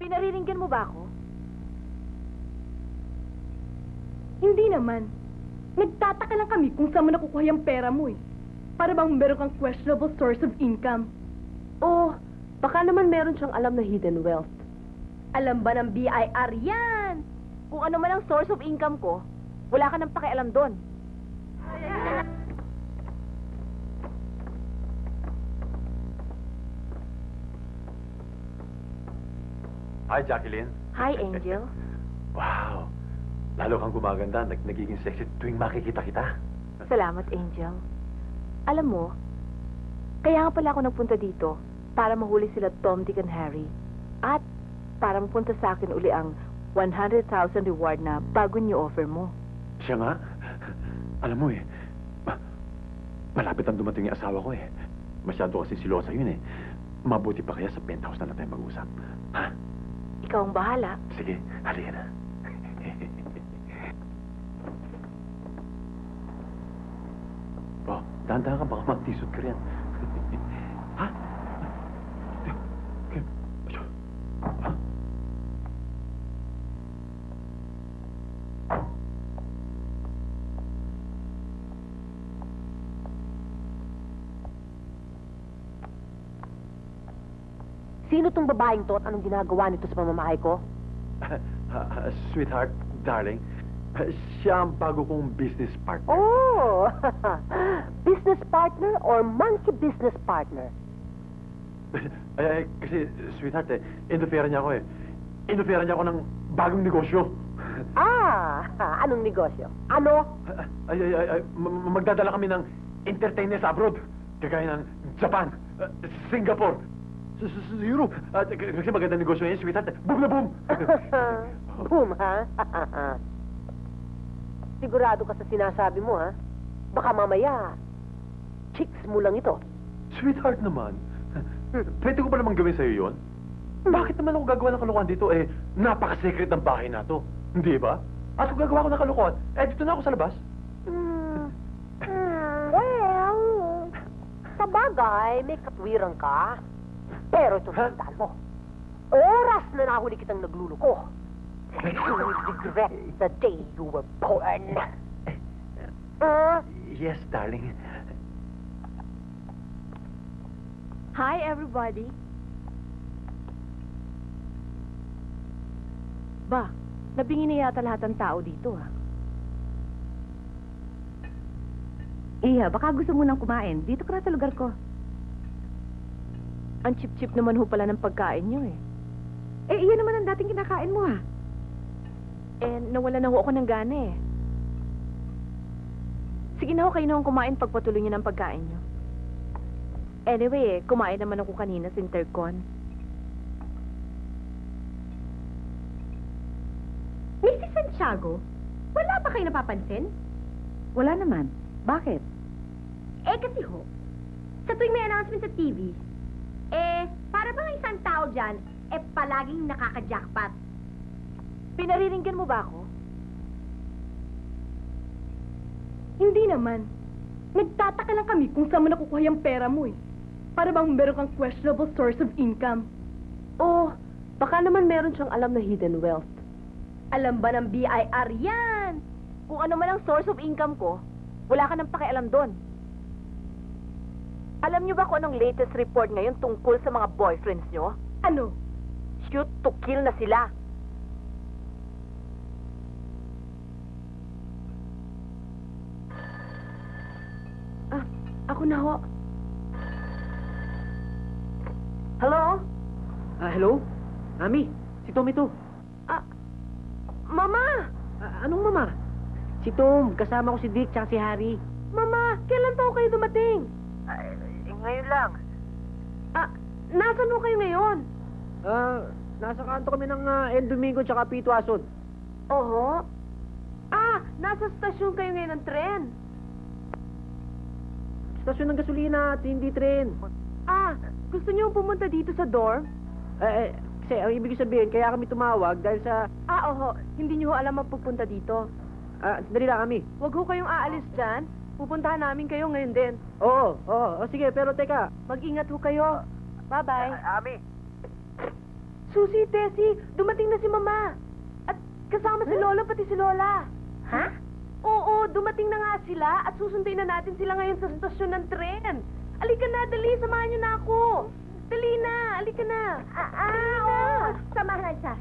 Pinariringgan mo ba ako? Hindi naman. Nagtataka lang kami kung saan mo nakukuha yung pera mo eh. Para bang meron kang questionable source of income. Oh, baka naman meron siyang alam na hidden wealth. Alam ba ng BIR yan? Kung ano man ang source of income ko, wala ka nang pakialam doon. Hi, Jacqueline. Hi, Angel. Wow. Lalo kang gumaganda. Nagiging sexy tuwing makikita kita. Salamat, Angel. Alam mo, kaya nga pala ako nagpunta dito para mahuli sila Tom, Dick, and Harry. At para mapunta sa akin uli ang 100,000 reward na bago niyo offer mo. Siya nga. Alam mo eh, malapit ang dumating yung asawa ko eh. Masyado kasi silosa yun eh. Mabuti pa kaya sa penthouse na lang tayo mag-usap. Ha? Ikaw ang bahala. Sige, halika na. Oh, dahan-dahan ka, baka magtisod ka rin. Ha? Ha? Sino tong babaeng to at anong ginagawa nito sa pamamahay ko? Sweetheart, darling, siya ang bago kong business partner. Oh! Business partner or monkey business partner? Kasi, sweetheart, inofera niya ako eh. Inofera niya ako ng bagong negosyo. Anong negosyo? Ano? Magdadala kami ng entertainers abroad. Kagaya ng Japan, Singapore, Europe. Kasi maganda negosyo yan, sweetheart. Boom na boom! Boom, ha? Sigurado ka sa sinasabi mo, ha? Baka mamaya, chicks mo lang ito. Sweetheart naman. Pwede ko ba namang gawin sa'yo yun? Bakit naman ako gagawa ng kalokohan dito? Napaka-secret ng bahay na to. Hindi ba? At kung gagawa ko ng kalokohan, dito na ako sa labas. Well, sa bagay, may katwiran ka. Pero ito tandaan mo. Oras na nahuli kitang nagluluko. You will regret the day you were born. Yes, darling. Hi, everybody. Ba, nabingi na yata lahat ng tao dito, ha? Iha, baka gusto mo nang kumain. Dito ka na sa lugar ko. Ang chip-chip naman ho pala ng pagkain nyo, eh. Iyan naman ang dating kinakain mo, ha? Nawala na ho ako ng gana, eh. Sige na ho, kayo na ho kumain pagpatuloy nyo ng pagkain nyo. Anyway, kumain naman ako kanina sa Intercon. Mrs. Santiago, wala ba kayo napapansin? Wala naman. Bakit? Kasi ho, sa tuwing may announcement sa TV, para bang isang tao dyan, palaging nakaka-jackpot. Pinariringgan mo ba ako? Hindi naman. Nagtataka lang kami kung saan mo nakukuha yung pera mo eh. Para bang meron kang questionable source of income. Oh, baka naman meron siyang alam na hidden wealth. Alam ba ng BIR yan? Kung ano man ang source of income ko, wala ka nang pakialam doon. Alam niyo ba kung anong latest report ngayon tungkol sa mga boyfriends niyo? Ano? Shoot to kill na sila. Ako na ho. Hello? Hello? Mami, si Tom ito. Mama! Anong mama? Si Tom, kasama ko si Dick tsaka si Harry. Mama, kailan pa ho kayo dumating? Ngayon lang. Nasaan ho kayo ngayon? Nasa kanto kami ng El Domingo tsaka Pito Ason. Oho. Nasa stasyon kayo ngayon ng tren. Stasyon ng gasolina at hindi tren. Gusto niyo pumunta dito sa dorm? Kasi ang ibig sabihin, kaya kami tumawag dahil sa... Oho. Hindi niyo ho alam magpupunta dito. Sandali lang kami. Huwag ho kayong aalis dyan. Pupuntahan namin kayo ngayon din. Oo. Sige, pero teka. Mag-ingat ho kayo. Bye-bye. Ami. Susie, Tessie, dumating na si Mama. At kasama si Lolo, pati si Lola. Ha? Oo, dumating na nga sila at susundin na natin sila ngayon sa stasyon ng tren. Alika na, dali, samahan niyo na ako. Dali na, alika na. Oo. Samahan siya.